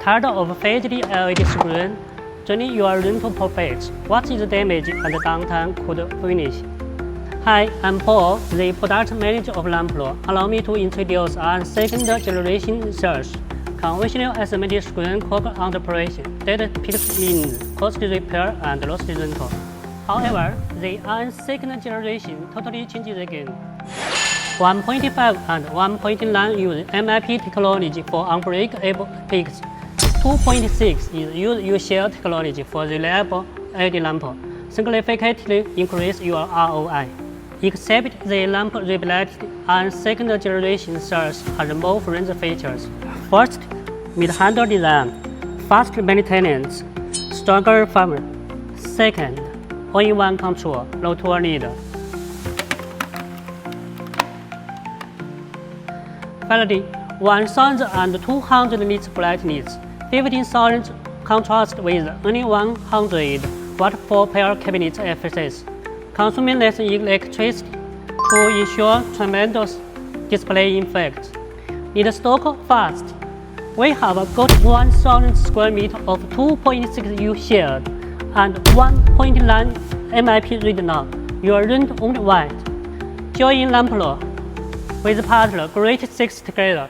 Tired of faded LED screen? Journey your rental profits. What is the damage and downtime could finish? Hi, I'm Paul, the product manager of LAMPRO. Allow me to introduce our second generation search. Conventional asymmetric screen core operation that picks means cost repair and loss rental. However, the second generation totally changes the game. 1.5 and 1.9 use MIP technology for unbreakable peaks. 2.6 is use U-shell technology for reliable LED lamp, significantly increase your ROI. Except the lamp reliability and second generation search has more fringe features. First, mid-handle design, fast maintenance, stronger firmware. Second, all-in-one control, low tool need. Finally, 1,200 nits brightness, 15,000 contrast with only 100 watt for pair cabinet efficiency, consuming less electricity to ensure tremendous display effect. Need stock fast. We have got 1,000 square meters of 2.6 U-shell and 1.9 MIP right now. Your rent only white. Join LAMPRO with partner Great 6 together.